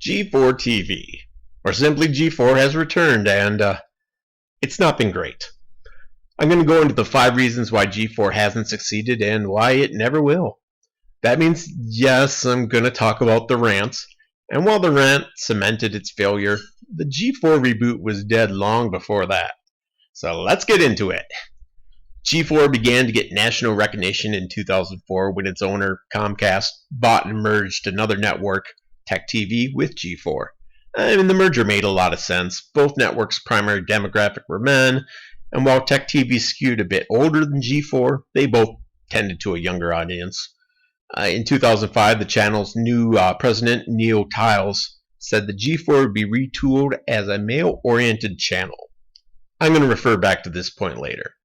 G4TV, or simply G4, has returned, and it's not been great. I'm going to go into the 5 reasons why G4 hasn't succeeded and why it never will. That means, yes, I'm going to talk about the rant, and while the rant cemented its failure, the G4 reboot was dead long before that. So let's get into it. G4 began to get national recognition in 2004 when its owner, Comcast, bought and merged another network, Tech TV, with G4. The merger made a lot of sense. Both networks' primary demographic were men, and while Tech TV skewed a bit older than G4, they both tended to a younger audience. In 2005, the channel's new president, Neil Tiles, said the G4 would be retooled as a male-oriented channel. I'm going to refer back to this point later.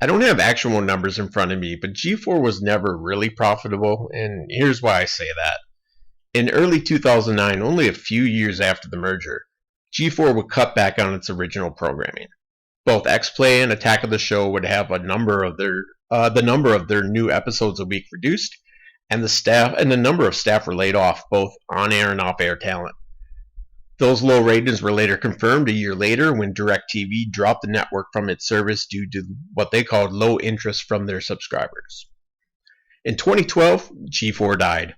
I don't have actual numbers in front of me, but G4 was never really profitable, and here's why I say that. In early 2009, only a few years after the merger, G4 would cut back on its original programming. Both X-Play and Attack of the Show would have the number of their new episodes a week reduced, and the number of staff were laid off, both on-air and off-air talent. Those low ratings were later confirmed a year later when DirecTV dropped the network from its service due to what they called low interest from their subscribers. In 2012, G4 died.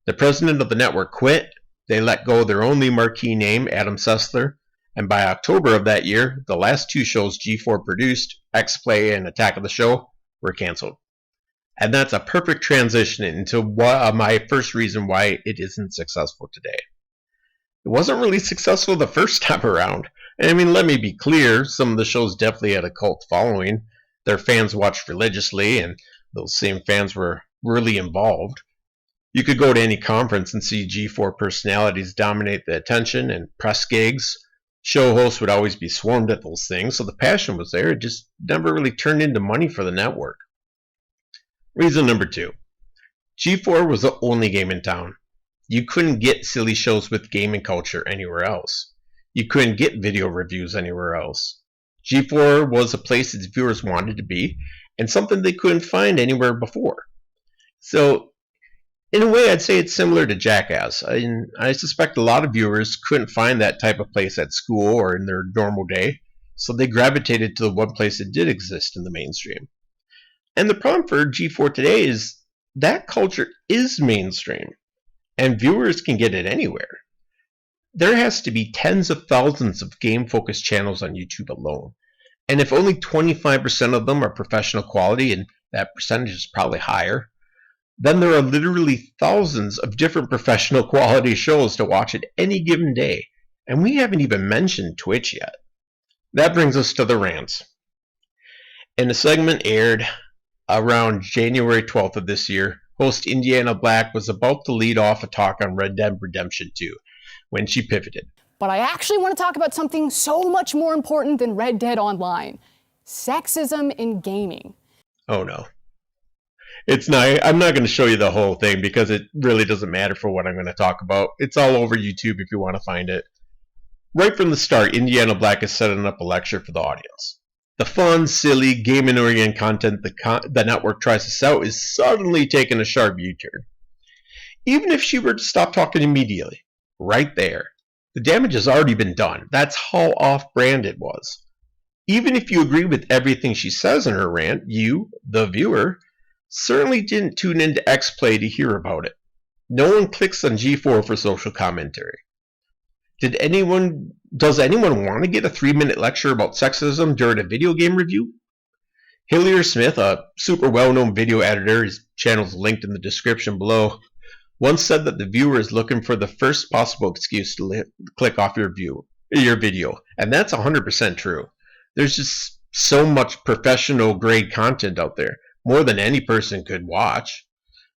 The president of the network quit, they let go their only marquee name, Adam Sessler, and by October of that year, the last 2 shows G4 produced, X-Play and Attack of the Show, were canceled. And that's a perfect transition into my first reason why it isn't successful today. It wasn't really successful the first time around. Let me be clear, some of the shows definitely had a cult following. Their fans watched religiously, and those same fans were really involved. You could go to any conference and see G4 personalities dominate the attention and press gigs. Show hosts would always be swarmed at those things, so the passion was there. It just never really turned into money for the network. Reason number 2. G4 was the only game in town. You couldn't get silly shows with gaming culture anywhere else. You couldn't get video reviews anywhere else. G4 was a place its viewers wanted to be, and something they couldn't find anywhere before. So, in a way, I'd say it's similar to Jackass. I suspect a lot of viewers couldn't find that type of place at school or in their normal day, so they gravitated to the one place that did exist in the mainstream. And the problem for G4 today is that culture is mainstream, and viewers can get it anywhere. There has to be tens of thousands of game-focused channels on YouTube alone, and if only 25% of them are professional quality, and that percentage is probably higher, then there are literally thousands of different professional quality shows to watch at any given day, and we haven't even mentioned Twitch yet. That brings us to the rants. In a segment aired around January 12th of this year, host Indiana Black was about to lead off a talk on Red Dead Redemption 2 when she pivoted. But I actually want to talk about something so much more important than Red Dead Online. Sexism in gaming. Oh no. I'm not going to show you the whole thing because it really doesn't matter for what I'm going to talk about. It's all over YouTube if you want to find it. Right from the start, Indiana Black is setting up a lecture for the audience. The fun, silly, gaming-oriented content the network tries to sell is suddenly taking a sharp U-turn. Even if she were to stop talking immediately, right there, the damage has already been done. That's how off-brand it was. Even if you agree with everything she says in her rant, you, the viewer, certainly didn't tune into X-Play to hear about it. No one clicks on G4 for social commentary. Does anyone want to get a 3-minute lecture about sexism during a video game review? Hillier Smith, a super well-known video editor, his channel's linked in the description below, once said that the viewer is looking for the first possible excuse to click off your video, and that's 100% true. There's just so much professional grade content out there, more than any person could watch.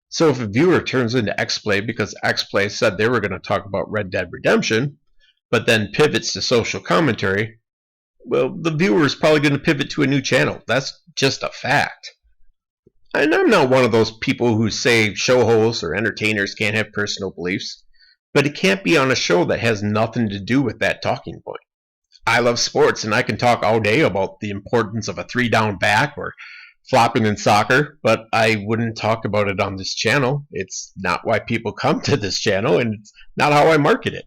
So if a viewer turns into X-Play because X-Play said they were going to talk about Red Dead Redemption, but then pivots to social commentary, well, the viewer is probably going to pivot to a new channel. That's just a fact. And I'm not one of those people who say show hosts or entertainers can't have personal beliefs, but it can't be on a show that has nothing to do with that talking point. I love sports, and I can talk all day about the importance of a 3-down back or flopping in soccer, but I wouldn't talk about it on this channel. It's not why people come to this channel, and it's not how I market it.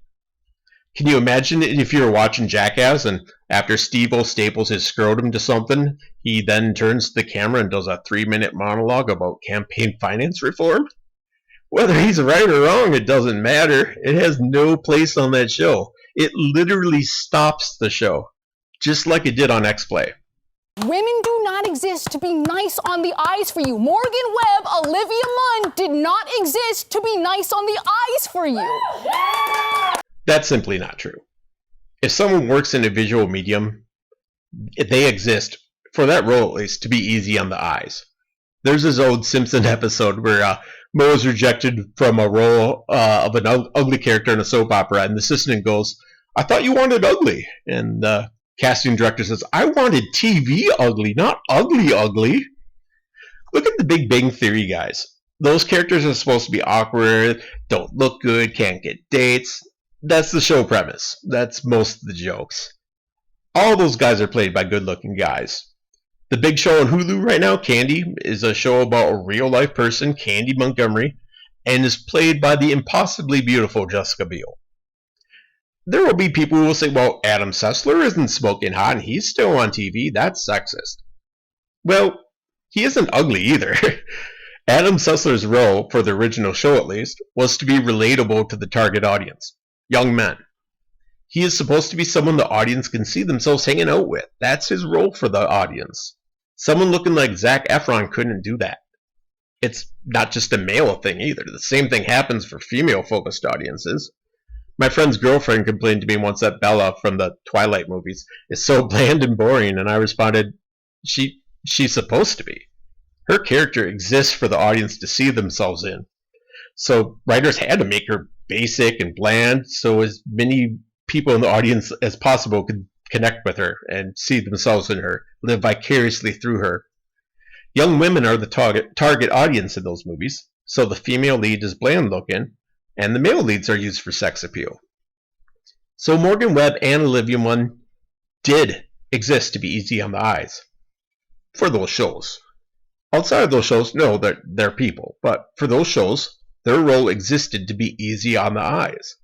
Can you imagine if you were watching Jackass and after Steve-O staples his scrotum to something, he then turns to the camera and does a 3-minute monologue about campaign finance reform? Whether he's right or wrong, it doesn't matter. It has no place on that show. It literally stops the show, just like it did on X-Play. Women do not exist to be nice on the eyes for you. Morgan Webb, Olivia Munn did not exist to be nice on the eyes for you. That's simply not true. If someone works in a visual medium, they exist, for that role at least, to be easy on the eyes. There's this old Simpson episode where Mo is rejected from a role of an ugly character in a soap opera, and the assistant goes, "I thought you wanted ugly." And the casting director says, "I wanted TV ugly, not ugly ugly." Look at the Big Bang Theory guys. Those characters are supposed to be awkward, don't look good, can't get dates. That's the show premise. That's most of the jokes. All those guys are played by good-looking guys. The big show on Hulu right now, Candy, is a show about a real-life person, Candy Montgomery, and is played by the impossibly beautiful Jessica Biel. There will be people who will say, well, Adam Sessler isn't smoking hot and he's still on TV. That's sexist. Well, he isn't ugly either. Adam Sessler's role, for the original show at least, was to be relatable to the target audience. Young men. He is supposed to be someone the audience can see themselves hanging out with. That's his role for the audience. Someone looking like Zac Efron couldn't do that. It's not just a male thing either. The same thing happens for female-focused audiences. My friend's girlfriend complained to me once that Bella from the Twilight movies is so bland and boring, and I responded, she's supposed to be. Her character exists for the audience to see themselves in. So writers had to make her basic and bland so as many people in the audience as possible could connect with her and see themselves in her, live vicariously through her. Young women are the target audience in those movies, so the female lead is bland looking, and the male leads are used for sex appeal. So Morgan Webb and Olivia Munn did exist to be easy on the eyes for those shows. Outside of those shows, no, they're people, but for those shows, their role existed to be easy on the eyes.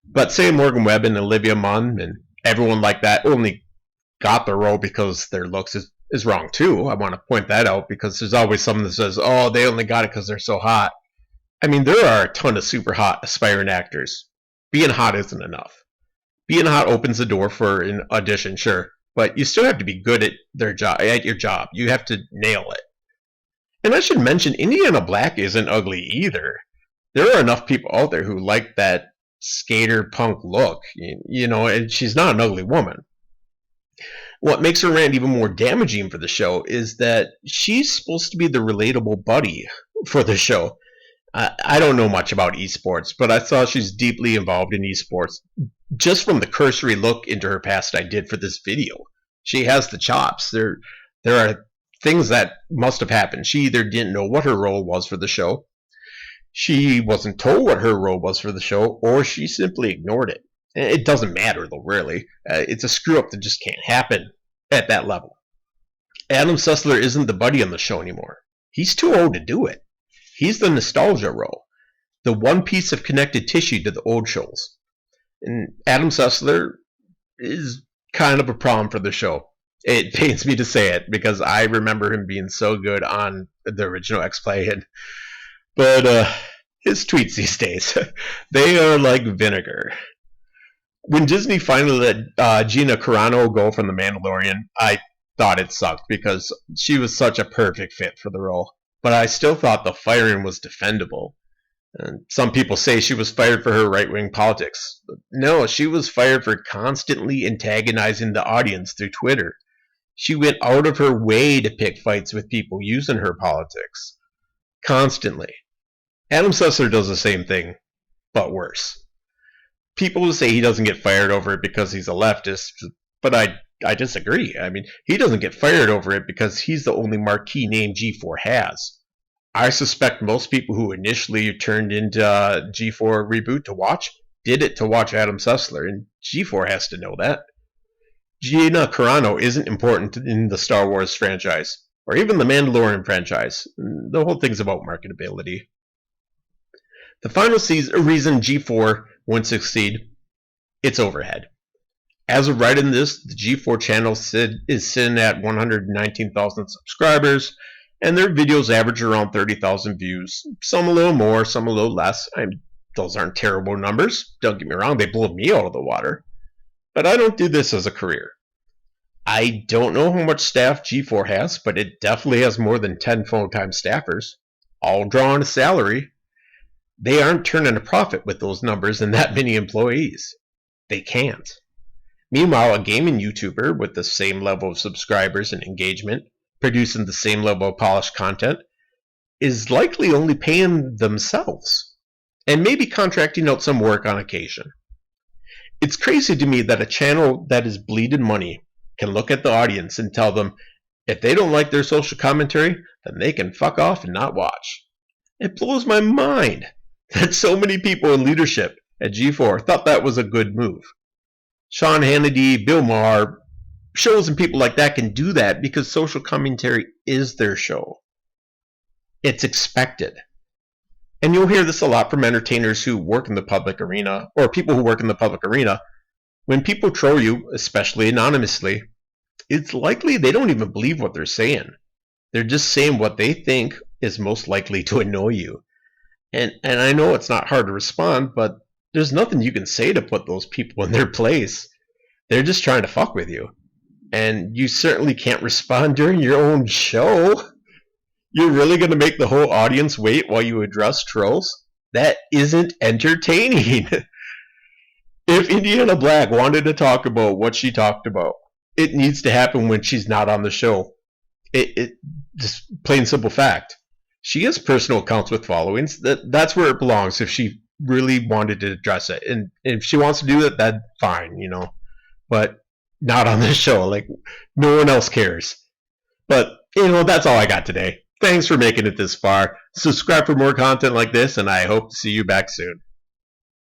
But say Morgan Webb and Olivia Munn and everyone like that only got the role because their looks is wrong too. I want to point that out because there's always someone that says, oh, they only got it because they're so hot. I mean, there are a ton of super hot aspiring actors. Being hot isn't enough. Being hot opens the door for an audition, sure, but you still have to be good at your job. You have to nail it. And I should mention, Indiana Black isn't ugly either. There are enough people out there who like that skater punk look, and she's not an ugly woman. What makes her rant even more damaging for the show is that she's supposed to be the relatable buddy for the show. I don't know much about esports, but I saw she's deeply involved in esports. Just from the cursory look into her past I did for this video, she has the chops. There are things that must have happened. She either didn't know what her role was for the show, she wasn't told what her role was for the show, or she simply ignored it. It doesn't matter, though, really. It's a screw-up that just can't happen at that level. Adam Sessler isn't the buddy on the show anymore. He's too old to do it. He's the nostalgia role, the one piece of connected tissue to the old shows. And Adam Sessler is kind of a problem for the show. It pains me to say it, because I remember him being so good on the original X-Play, but his tweets these days, they are like vinegar. When Disney finally let Gina Carano go from The Mandalorian, I thought it sucked because she was such a perfect fit for the role. But I still thought the firing was defendable. And some people say she was fired for her right-wing politics. No, she was fired for constantly antagonizing the audience through Twitter. She went out of her way to pick fights with people using her politics. Constantly. Adam Sessler does the same thing, but worse. People will say he doesn't get fired over it because he's a leftist, but I disagree. I mean, he doesn't get fired over it because he's the only marquee name G4 has. I suspect most people who initially turned into G4 Reboot to watch did it to watch Adam Sessler, and G4 has to know that. Gina Carano isn't important in the Star Wars franchise. or even the Mandalorian franchise. The whole thing's about marketability. The final reason G4 won't succeed, it's overhead. As of writing this, the G4 channel is sitting at 119,000 subscribers, and their videos average around 30,000 views. Some a little more, some a little less. Those aren't terrible numbers. Don't get me wrong, they blow me out of the water. But I don't do this as a career. I don't know how much staff G4 has, but it definitely has more than 10 full-time staffers, all drawing a salary. They aren't turning a profit with those numbers and that many employees. They can't. Meanwhile, a gaming YouTuber with the same level of subscribers and engagement, producing the same level of polished content, is likely only paying themselves, and maybe contracting out some work on occasion. It's crazy to me that a channel that is bleeding money can look at the audience and tell them if they don't like their social commentary, then they can fuck off and not watch. It blows my mind that so many people in leadership at G4 thought that was a good move. Sean Hannity, Bill Maher, shows and people like that can do that because social commentary is their show. It's expected. And you'll hear this a lot from entertainers who work in the public arena, or people who work in the public arena. When people troll you, especially anonymously, it's likely they don't even believe what they're saying. They're just saying what they think is most likely to annoy you. And I know it's not hard to respond, but there's nothing you can say to put those people in their place. They're just trying to fuck with you. And you certainly can't respond during your own show. You're really going to make the whole audience wait while you address trolls? That isn't entertaining. If Indiana Black wanted to talk about what she talked about, it needs to happen when she's not on the show. It just plain simple fact. She has personal accounts with followings. That's where it belongs if she really wanted to address it. And if she wants to do it, that's fine, you know. But not on this show. Like, no one else cares. But, you know, that's all I got today. Thanks for making it this far. Subscribe for more content like this, and I hope to see you back soon.